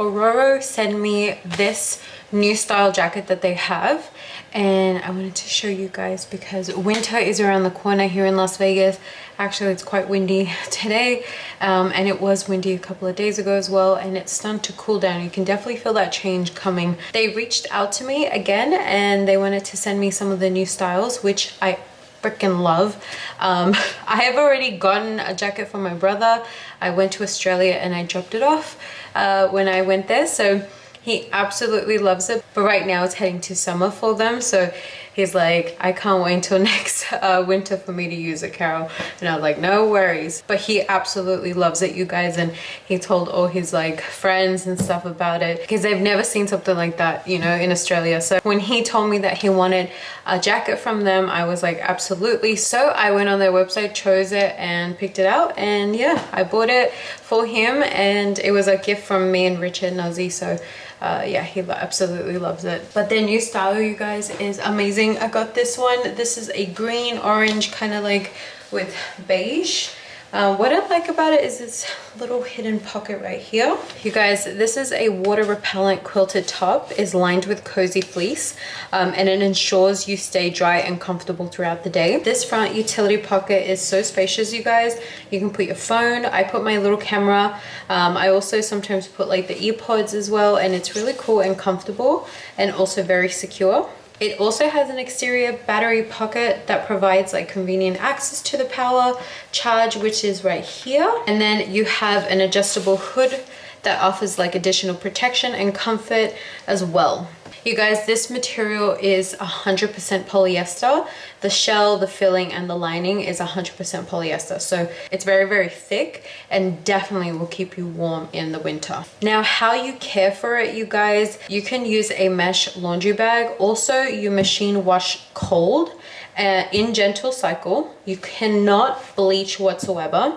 Aurora sent me this new style jacket that they have, and I wanted to show you guys because winter is around the corner here in Las Vegas. Actually, it's quite windy today, and it was windy a couple of days ago as well, and it's starting to cool down. You can definitely feel that change coming. They reached out to me again and they wanted to send me some of the new styles, which I freaking love. I have already gotten a jacket for my brother. I went to Australia and I dropped it off when I went there, so he absolutely loves it. But right now it's heading to summer for them, so he's like, I can't wait until next winter for me to use it, Carol. And I was like, no worries. But he absolutely loves it, you guys, and he told all his like friends and stuff about it because they've never seen something like that, you know, in Australia. So when he told me that he wanted a jacket from them, I was like, absolutely. So I went on their website, chose it and picked it out, and yeah, I bought it for him, and it was a gift from me and Richard and OZZIE. So yeah, he absolutely loves it. But their new style, you guys, is amazing. I got this one. This is a green orange, kind of like with beige. What I like about it is this little hidden pocket right here. You guys, this is a water repellent quilted top, is lined with cozy fleece, and it ensures you stay dry and comfortable throughout the day. This front utility pocket is so spacious, you guys. You can put your phone. I put my little camera. I also sometimes put like the earpods as well, and it's really cool and comfortable and also very secure. It also has an exterior battery pocket that provides like convenient access to the power charge, which is right here. And then you have an adjustable hood that offers like additional protection and comfort as well. You guys, this material is 100% polyester. The shell, the filling, and the lining is 100% polyester. So it's very, very thick and definitely will keep you warm in the winter. Now, how you care for it, you guys, you can use a mesh laundry bag. Also, you machine wash cold in gentle cycle. You cannot bleach whatsoever.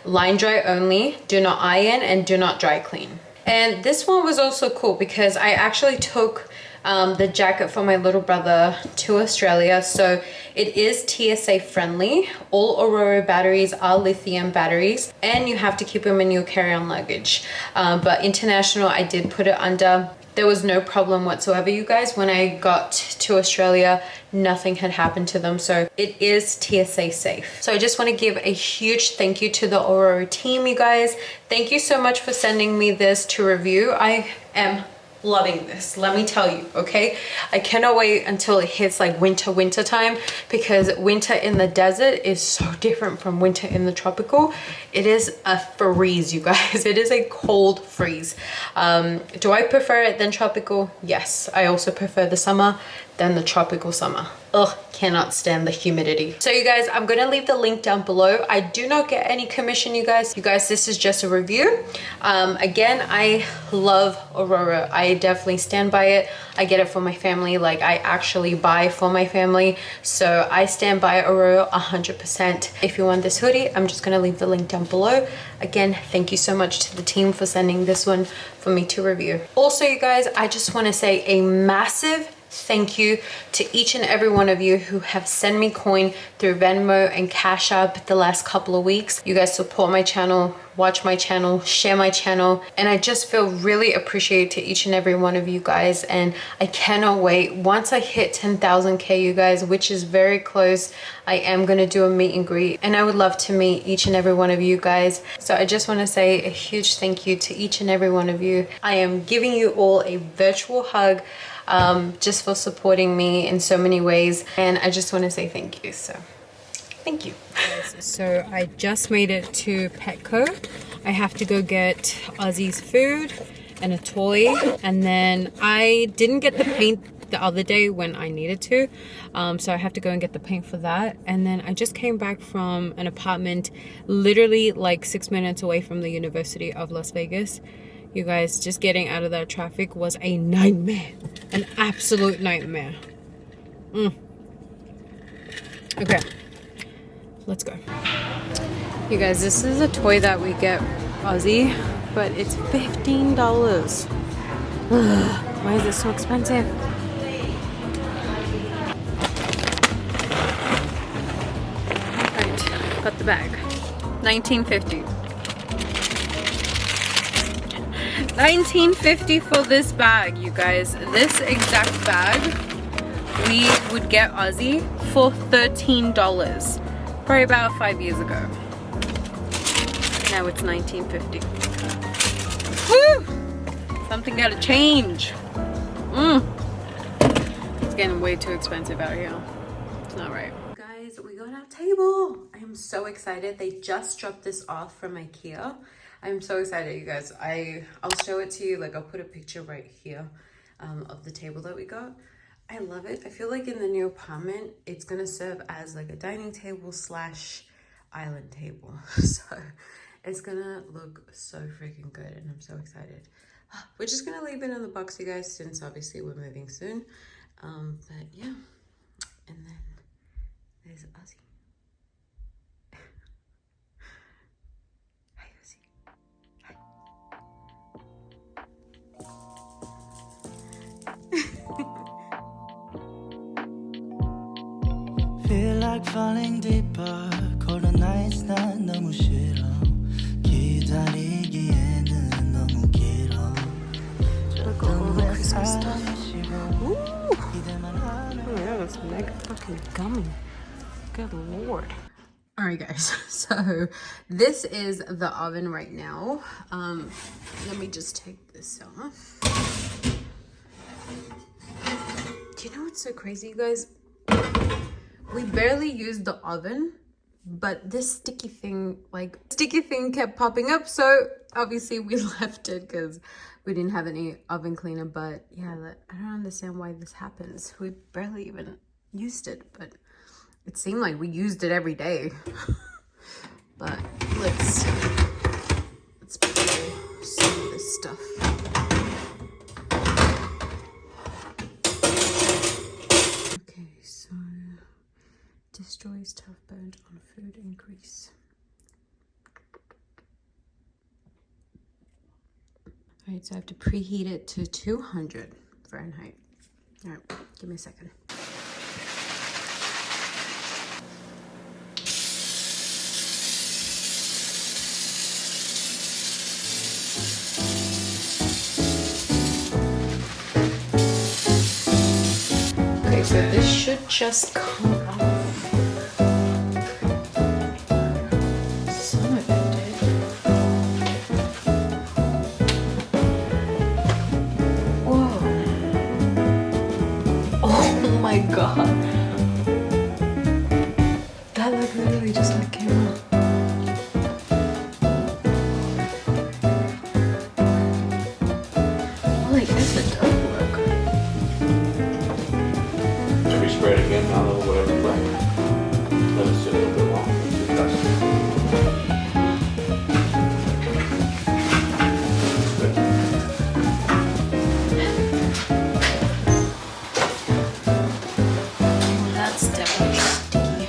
Line dry only. Do not iron and do not dry clean. And this one was also cool because I actually took the jacket for my little brother to Australia, so it is TSA friendly. All Aurora batteries are lithium batteries, and you have to keep them in your carry-on luggage. But international, I did put it under. There was no problem whatsoever, you guys. When I got to Australia, nothing had happened to them, so it is TSA safe. So I just want to give a huge thank you to the Aurora team, you guys. Thank you so much for sending me this to review. I am loving this, let me tell you. Okay, I cannot wait until it hits like winter time, because winter in the desert is so different from winter in the tropical. It is a freeze, you guys. It is a cold freeze. Do I prefer it than tropical? Yes. I also prefer the summer than the tropical summer. Ugh, cannot stand the humidity. So you guys, I'm gonna leave the link down below. I do not get any commission, you guys. You guys, this is just a review. Again, I love Aurora. I definitely stand by it. I get it for my family. Like, I actually buy for my family. So I stand by Aurora 100%. If you want this hoodie, I'm just gonna leave the link down below. Again, thank you so much to the team for sending this one for me to review. Also, you guys, I just wanna say a massive thank you to each and every one of you who have sent me coin through Venmo and Cash App the last couple of weeks. You guys support my channel, watch my channel, share my channel, and I just feel really appreciated to each and every one of you guys. And I cannot wait. Once I hit 10,000K, you guys, which is very close, I am going to do a meet and greet, and I would love to meet each and every one of you guys. So I just want to say a huge thank you to each and every one of you. I am giving you all a virtual hug, just for supporting me in so many ways, and I just want to say thank you. So thank you. So I just made it to Petco. I have to go get Aussie's food and a toy, and then I didn't get the paint the other day when I needed to, so I have to go and get the paint for that. And then I just came back from an apartment literally like 6 minutes away from the University of Las Vegas. You guys, just getting out of that traffic was a nightmare, an absolute nightmare. Okay, let's go. You guys, this is a toy that we get Aussie, but it's $15. Why is it so expensive? Alright, got the bag. $19.50. $19.50 for this bag, you guys. This exact bag we would get Aussie for $13 probably about 5 years ago. Now it's $19.50. Woo! Something gotta change. It's getting way too expensive out here. It's not right. Guys, we got our table. I am so excited. They just dropped this off from IKEA. I'm so excited, you guys. I'll show it to you. Like, I'll put a picture right here of the table that we got. I love it. I feel like in the new apartment, it's gonna serve as like a dining table slash island table. So it's gonna look so freaking good, and I'm so excited. We're just gonna leave it in the box, you guys, since obviously we're moving soon. But yeah, and then there's Ozzy. Hi, Ozzy. Hi. Feel like falling deeper. Cold nights 난 너무 싫어. 기다리기에는 너무 길어. Look at all the Christmas stuff. Ooh. Oh my god, that's mega fucking gummy. Good lord. Alright guys, so this is the oven right now. Let me just take this off. Do you know what's so crazy, you guys? We barely used the oven, but this sticky thing kept popping up, so obviously we left it because we didn't have any oven cleaner. But yeah, I don't understand why this happens. We barely even used it, but it seemed like we used it every day. But let's pull some of this stuff. Okay, so destroys tough burnt on food and grease. All right, so I have to preheat it to 200 Fahrenheit. All right, give me a second. Okay, so this should just come off. Some of it did. Whoa. Oh my god. That like literally just like came out. Holy, this is dope work. Maybe spray it again now, or whatever, but let it sit a little bit longer. That's definitely sticky.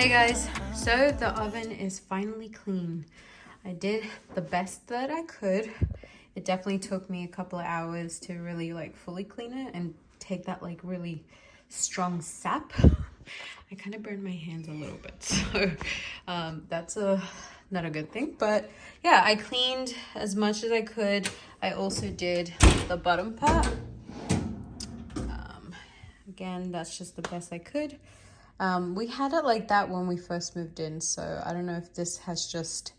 Hey guys, so the oven is finally clean. I did the best that I could. It definitely took me a couple of hours to really like fully clean it and take that like really strong sap. I kind of burned my hands a little bit, so that's not a good thing. But yeah, I cleaned as much as I could. I also did the bottom part. Again, that's just the best I could. We had it like that when we first moved in, so I don't know if this has just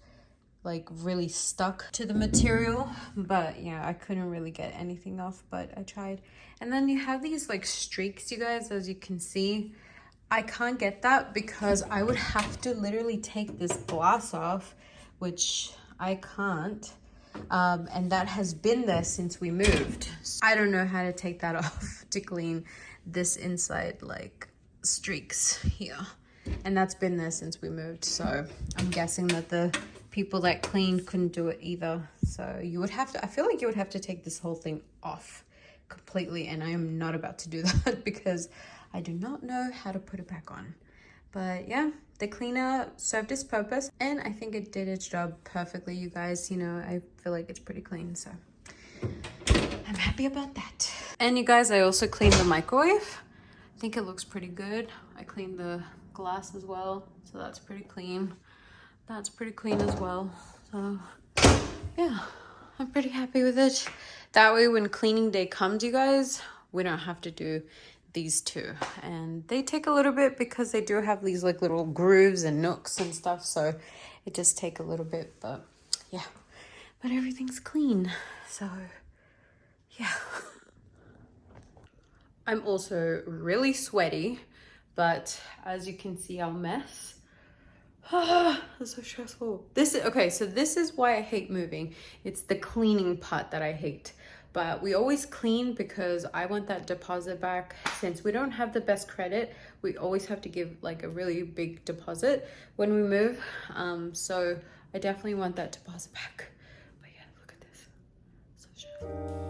like really stuck to the material, but yeah, I couldn't really get anything off, but I tried. And then you have these like streaks, you guys, as you can see. I can't get that because I would have to literally take this glass off, which I can't. And that has been there since we moved. So I don't know how to take that off to clean this inside like streaks here, and that's been there since we moved, so I'm guessing that the people that cleaned couldn't do it either. So you would have to, I feel like you would have to take this whole thing off completely, and I am not about to do that because I do not know how to put it back on. But yeah, the cleaner served its purpose, and I think it did its job perfectly, you guys. You know, I feel like it's pretty clean, so I'm happy about that. And you guys, I also cleaned the microwave. I think it looks pretty good. I cleaned the glass as well, so that's pretty clean. That's pretty clean as well. So yeah, I'm pretty happy with it. That way when cleaning day comes, you guys, we don't have to do these two. And they take a little bit because they do have these like little grooves and nooks and stuff, so it does take a little bit, but yeah. But everything's clean, so yeah. I'm also really sweaty, but as you can see, our mess. That's so stressful. Okay, so this is why I hate moving. It's the cleaning part that I hate. But we always clean because I want that deposit back. Since we don't have the best credit, we always have to give like a really big deposit when we move. So I definitely want that deposit back. But yeah, look at this. So stressful.